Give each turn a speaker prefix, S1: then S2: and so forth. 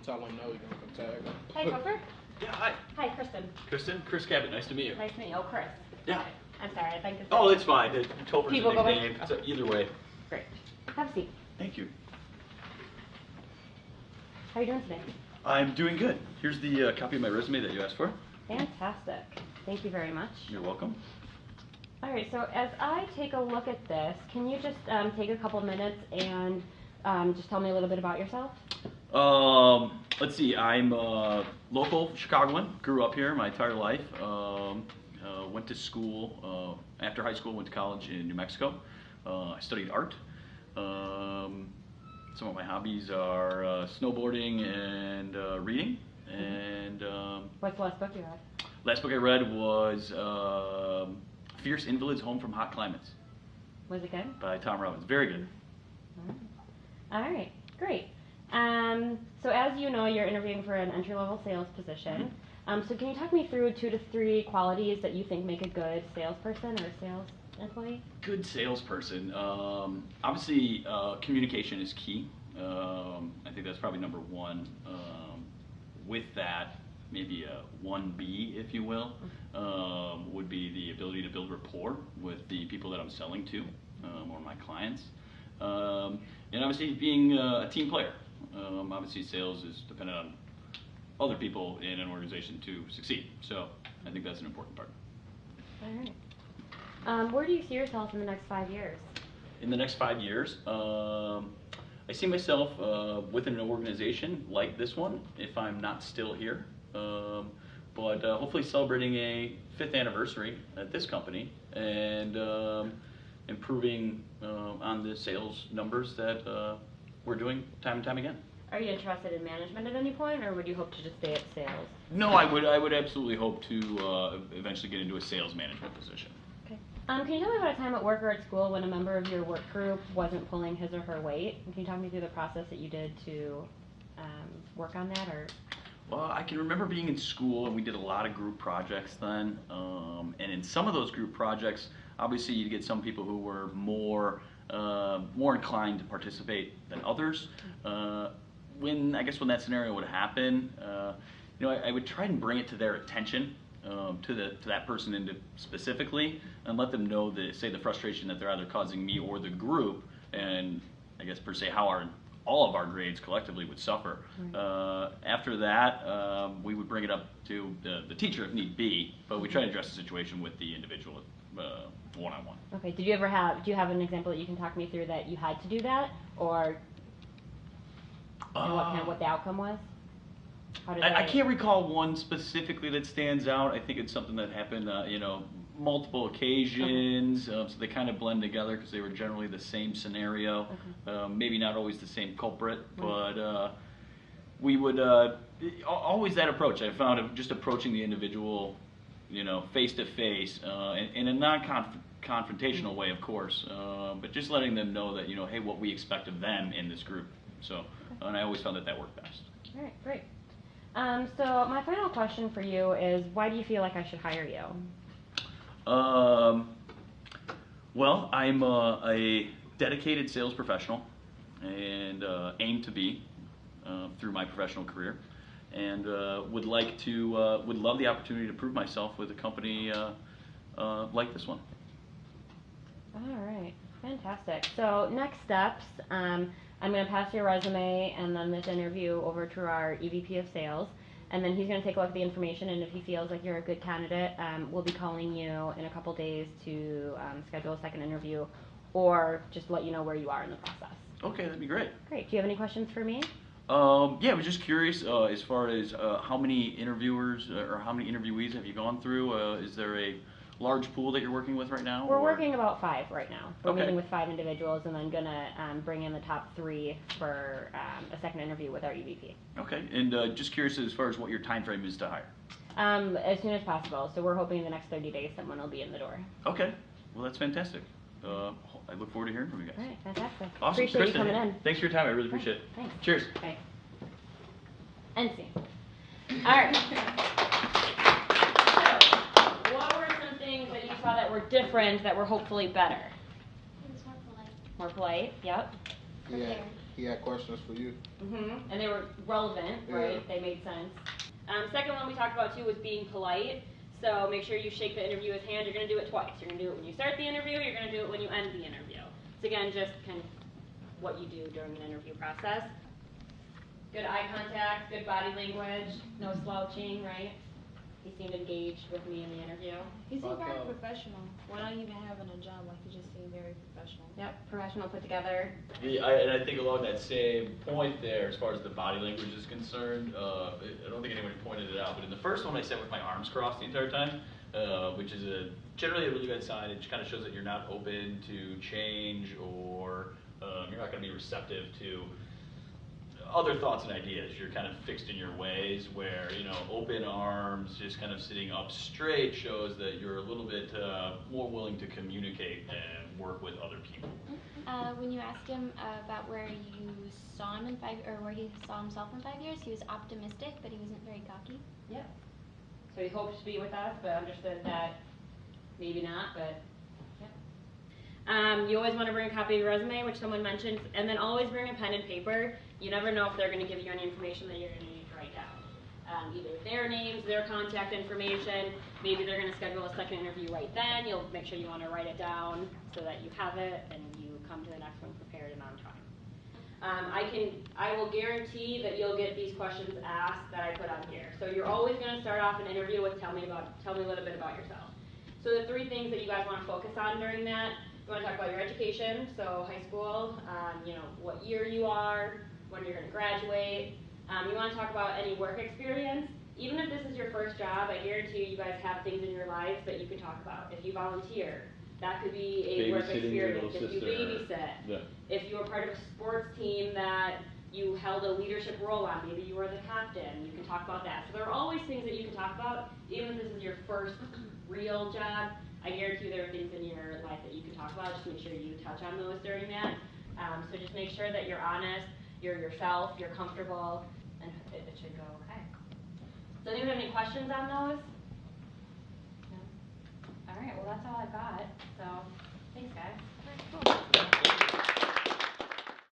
S1: tell him no, he's gonna come tag him.
S2: Hey, Topher.
S3: Yeah, hi.
S2: Hi, Kristen.
S3: Kristen? Chris Cabot, nice to meet you.
S2: Nice to meet you. Oh, Chris.
S3: Yeah.
S2: I'm sorry, I think it's...
S3: Oh, it's fine. Topher's
S2: People
S3: a
S2: go by-
S3: nickname, so either way.
S2: Great. Have a seat.
S3: Thank you.
S2: How are you doing today?
S3: I'm doing good. Here's the copy of my resume that you asked for.
S2: Fantastic. Thank you very much.
S3: You're welcome.
S2: All right, so as I take a look at this, can you just take a couple minutes and just tell me a little bit about yourself?
S3: Let's see. I'm a local Chicagoan. Grew up here my entire life. Went to school, after high school, went to college in New Mexico. I studied art. Some of my hobbies are snowboarding and reading. And
S2: What's the last book you read?
S3: last book I read was Fierce Invalids Home from Hot Climates
S2: Was it good?
S3: by Tom Robbins. Very good.
S2: All right, great. So as you know, you're interviewing for an entry-level sales position. So can you talk me through 2 to 3 qualities that you think make a good salesperson or sales employee?
S3: Good salesperson. Obviously, communication is key. I think that's probably number one. With that, maybe a 1B, if you will, would be the ability to build rapport with the people that I'm selling to, or my clients. And obviously being a team player. Obviously sales is dependent on other people in an organization to succeed. So I think that's an important part.
S2: All right. Where do you see yourself in the next 5 years?
S3: In the next 5 years, I see myself within an organization like this one, if I'm not still here. But hopefully celebrating a 5th anniversary at this company and improving on the sales numbers that we're doing time and time again.
S2: Are you interested in management at any point, or would you hope to just stay at sales?
S3: No, I would absolutely hope to eventually get into a sales management position.
S2: Okay. Can you tell me about a time at work or at school when a member of your work group wasn't pulling his or her weight? And can you talk me through the process that you did to work on that? Or
S3: Well, I can remember being in school and we did a lot of group projects then. And in some of those group projects, obviously you get some people who were more inclined to participate than others. When that scenario would happen, I would try and bring it to their attention, to that person specifically, and let them know the frustration that they're either causing me or the group, and I guess per se how all of our grades collectively would suffer. Right. After that, we would bring it up to the teacher if need be, but we try to address the situation with the individual one-on-one.
S2: Okay. Do you have an example that you can talk me through that you had to do that, or what the outcome was?
S3: I can't recall one specifically that stands out. I think it's something that happened, multiple occasions, so they kind of blend together because they were generally the same scenario. Okay. Maybe not always the same culprit, but we would always that approach. I found of just approaching the individual, face to face, in a non-confrontational way, of course, but just letting them know that hey, what we expect of them in this group. So, and I always found that worked best. All
S2: right, great. So my final question for you is, why do you feel like I should hire you?
S3: Well, I'm a dedicated sales professional and aim to be through my professional career, and would love the opportunity to prove myself with a company like this one.
S2: All right, fantastic. So next steps, I'm going to pass your resume and then this interview over to our EVP of sales, and then he's going to take a look at the information, and if he feels like you're a good candidate, we'll be calling you in a couple days to schedule a second interview or just let you know where you are in the process.
S3: Okay, that'd be great.
S2: Great. Do you have any questions for me?
S3: Yeah, I was just curious as far as how many interviewers or how many interviewees have you gone through? Is there a large pool that you're working with right now?
S2: We're working about 5 right now. We're
S3: okay.
S2: meeting with 5 individuals and then going to bring in the top 3 for a second interview with our EVP. Okay,
S3: and just curious as far as what your time frame is to hire?
S2: As soon as possible. So we're hoping in the next 30 days someone will be in the door.
S3: Okay, well that's fantastic. I look forward to hearing from you guys.
S2: All right, fantastic.
S3: Awesome.
S2: Appreciate
S3: Kristen,
S2: you coming in.
S3: Thanks for your time. I really appreciate it.
S2: Thanks.
S3: Cheers.
S2: Okay. End scene. All right. So, what were some things that you saw that were different that were hopefully better?
S4: It was more polite.
S2: More polite, yep. prepared.
S1: He had questions for you.
S2: And they were relevant, right?
S1: Yeah.
S2: They made sense. Second one we talked about too was being polite. So make sure you shake the interviewer's hand. You're going to do it twice. You're going to do it when you start the interview. You're going to do it when you end the interview. It's again just kind of what you do during an interview process. Good eye contact, good body language, no slouching, right? He seemed engaged with me in the interview.
S4: He seemed very professional. Without even having a job, like he just seemed very professional.
S2: Yep, professional, put together.
S5: And I think along that same point there, as far as the body language is concerned, I don't think anyone pointed it out, but in the first one I sat with my arms crossed the entire time, which is generally a really bad sign. It kind of shows that you're not open to change, or you're not going to be receptive to other thoughts and ideas. You're kind of fixed in your ways, where, you know, open arms, just kind of sitting up straight shows that you're a little bit more willing to communicate and work with other people.
S6: When you asked him about where you saw him in where he saw himself in 5 years, he was optimistic, but he wasn't very cocky.
S2: Yep. So he hoped to be with us, but understood that maybe not, but you always want to bring a copy of your resume, which someone mentioned, and then always bring a pen and paper. You never know if they're going to give you any information that you're going to need to write down. Either their names, their contact information, maybe they're going to schedule a second interview right then. You'll make sure you want to write it down so that you have it and you come to the next one prepared and on time. I will guarantee that you'll get these questions asked that I put on here. So you're always going to start off an interview with tell me a little bit about yourself. So the three things that you guys want to focus on during that: you want to talk about your education, so high school, you know, what year you are, when you're going to graduate. You want to talk about any work experience. Even if this is your first job, I guarantee you guys have things in your life that you can talk about. If you volunteer, that could be a work experience. If you babysit, if you were part of a sports team that you held a leadership role on, maybe you were the captain, you can talk about that. So there are always things that you can talk about, even if this is your first real job. I guarantee there are things in your life that you can talk about. Just make sure you touch on those during that. So just make sure that you're honest, you're yourself, you're comfortable, and it should go okay. So anyone have any questions on those?